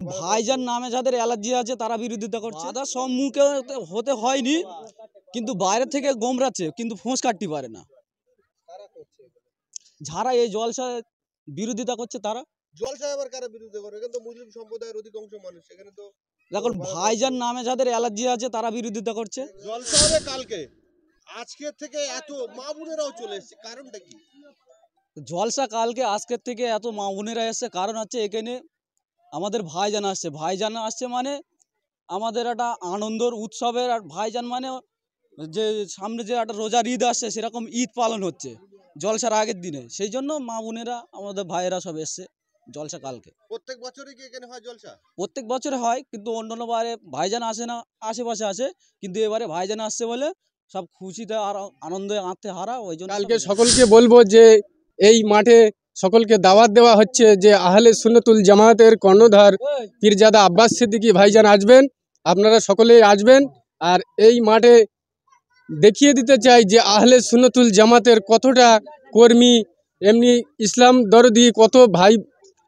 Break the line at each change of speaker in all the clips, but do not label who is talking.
ভাইজান নামে যাদের অ্যালার্জি আছে তারা বিরোধিতা করছে। বাধা সম্মুখে হতে হয়নি, কিন্তু বাইরে থেকে গোমরাচ্ছে, কিন্তু ফোঁস কাটতে পারে না। যারা এই জলসা বিরোধিতা করছে তারা।
জলসা আবার কারা বিরোধিতা করে? এখানে তো মুসলিম সম্প্রদায়ের অধিকাংশ মানুষ, এখানে তো
দেখুন ভাইজান নামে যাদের অ্যালার্জি আছে তারা বিরোধিতা করছে।
জলসা হবে কালকে, আজকের থেকে এত মা বোনেরাও চলে এসেছে, কারণটা কি?
জলসা কালকে আজকের থেকে এত মা বোনেরা এসছে, কারণ হচ্ছে এখানে আমাদের ভাইজান আসছে। ভাইজান আসছে মানে আমাদের একটা আনন্দর উৎসবের, আর ভাইজান মানে যে সামনে যে একটা রোজার ঈদ আসছে সেরকম ঈদ পালন হচ্ছে জলসার আগের দিনে। সেই জন্য মা বোনেরা আমাদের ভাইয়েরা সব এসছে জলসা কালকে।
প্রত্যেক বছরই কি এখানে হয় জলসা?
প্রত্যেক বছরে হয়, কিন্তু অন্যান্য বারে ভাইজান আসে না, আশেপাশে আসে, কিন্তু এবারে ভাইজান আসছে বলে সব খুশিতে আর আনন্দে আঁতে হারা। ওই জন্য
কালকে সকলকে বলবো যে এই মাঠে সকলকে দাওয়াত দেওয়া হচ্ছে যে আহলে সুন্নতুল জামাতের কর্ণধার পীরজাদা আব্বাস সিদ্দিকী ভাইজান আসবেন, আপনারা সকলেই আসবেন। আর এই মাঠে দেখিয়ে দিতে চাই যে আহলে সুন্নতুল জামাতের কতটা কর্মী, এমনি ইসলাম দরদি কত ভাই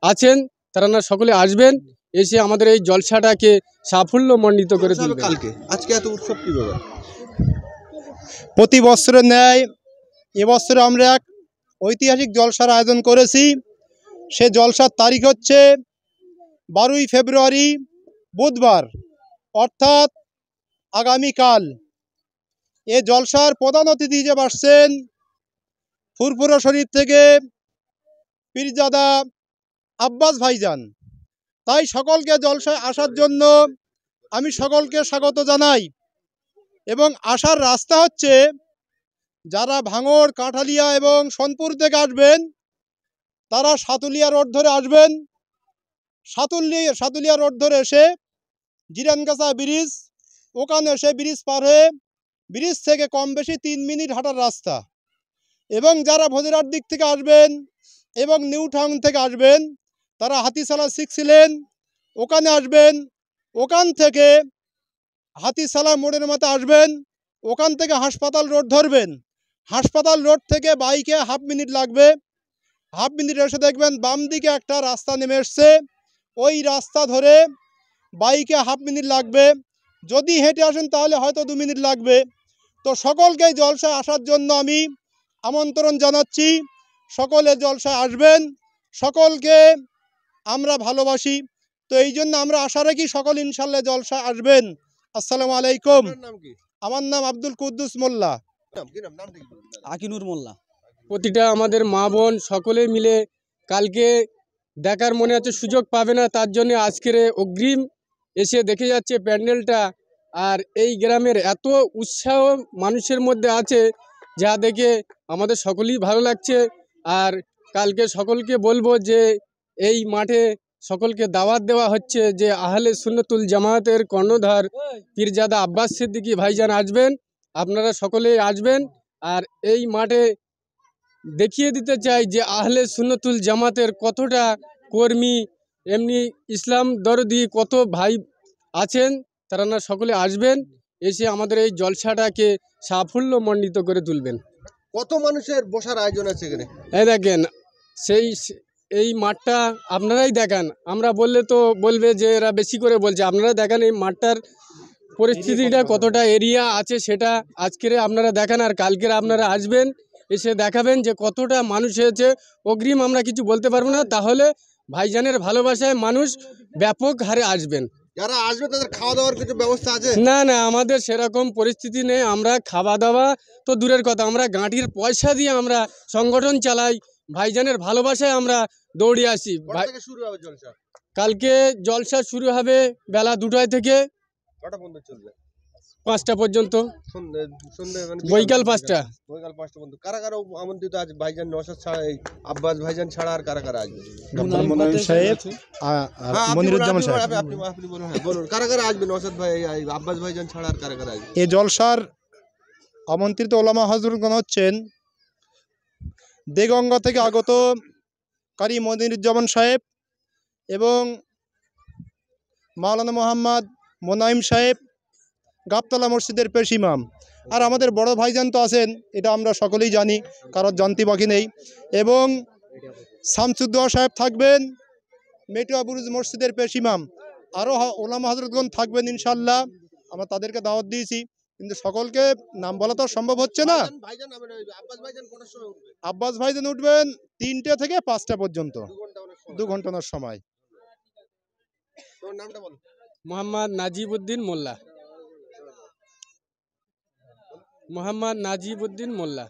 আছেন, তারা না সকলে আসবেন, এসে আমাদের এই জলসাটাকে সাফল্যমণ্ডিত করে তুলবেন।
কালকে আজকে এত উৎসব কি ব্যাপার?
প্রতি বছরের ন্যায় এবছরে আমরা এক ঐতিহাসিক জলসার আয়োজন করেছি। সে জলসার তারিখ হচ্ছে 12ই ফেব্রুয়ারি বুধবার, অর্থাৎ আগামীকাল। এ জলসার প্রধান অতিথি হিসেবে আসছেন ফুরফুরা শরীফ থেকে পীরজাদা আব্বাস ভাইজান। তাই সকলকে জলসায় আসার জন্য আমি সকলকে স্বাগত জানাই। এবং আসার রাস্তা হচ্ছে, যারা ভাঙড়, কাঁঠালিয়া এবং সোনপুর থেকে আসবেন তারা সাতুলিয়া রোড ধরে আসবেন। সাতুলিয়া রোড ধরে এসে জিরানগাছা ব্রিজ, ওখানে এসে ব্রিজ পার হয়ে ব্রিজ থেকে কম বেশি 3 মিনিট হাঁটার রাস্তা। এবং যারা ভোজেরার দিক থেকে আসবেন এবং নিউ টাউন থেকে আসবেন তারা হাতিশালা 6 লেন ওখানে আসবেন। ওখান থেকে হাতিশালা মোড়ের মতো আসবেন, ওখান থেকে হাসপাতাল রোড ধরবেন। হাসপাতাল রোড থেকে বাইকে হাফ মিনিট লাগবে। হাফ মিনিট এসে দেখবেন বাম দিকে একটা রাস্তা নেমে এসছে, ওই রাস্তা ধরে বাইকে হাফ মিনিট লাগবে। যদি হেঁটে আসেন তাহলে হয়তো 2 মিনিট লাগবে। তো সকলকেই জলসায় আসার জন্য আমি আমন্ত্রণ জানাচ্ছি, সকলে জলসায় আসবেন। সকলকে আমরা ভালোবাসি, তো এই জন্য আমরা আশা রাখি সকল ইনশাল্লাহ জলসায় আসবেন। আসসালামু আলাইকুম।
নাম কি?
আমার নাম আব্দুল কুদ্দুস মোল্লা।
আকিনুর মোল্লা।
প্রতিটা আমাদের মা বোন সকলে মিলে কালকে দেখার মনে আছে সুযোগ পাবে না, তার জন্য আজকের অগ্রিম এসে দেখে যাচ্ছে প্যান্ডেলটা। আর এই গ্রামের এত উৎসাহ মানুষের মধ্যে আছে যা দেখে আমাদের সকলেই ভালো লাগছে। আর কালকে সকলকে বলবো যে এই মাঠে সকলকে দাওয়াত দেওয়া হচ্ছে যে আহলে সুন্নতুল জামাতের কর্ণধার পীরজাদা আব্বাস সিদ্দিকী ভাইজান আসবেন, আপনারা সকলেই আসবেন। আর এই মাঠে দেখিয়ে দিতে চাই যে আহলে সুন্নতুল জামাতের কতটা কর্মী, এমনি ইসলাম দরদি কত ভাই আছেন, তারা না সকলে আসবেন, এসে আমাদের এই জলসাটাকে সাফল্যমণ্ডিত করে তুলবেন।
কত মানুষের বসার আয়োজন আছে এখানে?
এই দেখেন এই মাঠটা আপনারাই দেখান, আমরা বললে তো বলবে যে এরা বেশি করে বলছে। আপনারা দেখান এই মাঠটার পরিস্থিতিটা কতটা এরিয়া আছে, সেটা আজকের আপনারা দেখান। আর কালকের আপনারা আসবেন, এসে দেখাবেন যে কতটা মানুষ হয়েছে। অগ্রিম আমরা কিছু বলতে পারবো না, তাহলে ভাইজানের ভালোবাসায় মানুষ ব্যাপক হারে আসবেন।
যারা আসবে তাদের খাওয়া দাওয়ার কিছু ব্যবস্থা আছে?
না না, আমাদের সেরকম পরিস্থিতি নেই। আমরা খাওয়া দাওয়া তো দূরের কথা, আমরা গাঁটির পয়সা দিয়ে আমরা সংগঠন চালাই। ভাইজানের ভালোবাসায় আমরা দৌড়ে আসি।
শুরু হবে জলসা?
কালকে জলসা শুরু হবে বেলা 2টা থেকে 5টা পর্যন্ত, বৈকাল 5টা।
বৈকাল 5টা পর্যন্ত। কারা কারা আমন্ত্রিত আছে? ভাইজান নওশাদ ছাড়া, আব্বাস ভাইজান ছাড়া আর কারা কারা আসবে?
ডক্টর মোনাইম সাহেব, মনিরুজ্জামান সাহেব।
আপনি বলুন, হ্যাঁ বলুন, কারা কারা আসবে? নওশাদ ভাই, আব্বাস ভাইজান ছাড়া আর কারা কারা আসবে?
এই জলসার আমন্ত্রিত ওলামা হযরতগণ হচ্ছেন দেগঙ্গা থেকে আগত কারি মনিরুজ্জামান সাহেব এবং মাওলানা মোহাম্মদ মোনাইম সাহেব, গাবতলা মসজিদের পেশ ইমাম। আর আমাদের বড় ভাইজান তো আছেন, এটা আমরা সকলেই জানি, কারোর জানতে বাকি নেই। এবং শামসুদ্দোহা সাহেব থাকবেন, মেটুয়া বুরুজ মসজিদের পেশ ইমাম। আরও ওলামা হজরতগণ থাকবেন ইনশাল্লাহ, আমরা তাদেরকে দাওয়াত দিয়েছি, কিন্তু সকলকে নাম বলা তো সম্ভব হচ্ছে না।
ভাইজান আব্বাস ভাইজান কটার সময় উঠবে?
আব্বাস ভাইজান উঠবেন 3টে থেকে 5টা পর্যন্ত,
2 ঘন্টা
2 ঘন্টার
ওনার সময়।
সময়।
তোমার নামটা বলো।
মোহাম্মদ নাজিবউদ্দিন মোল্লা। মোহাম্মদ নাজিবউদ্দিন মোল্লা।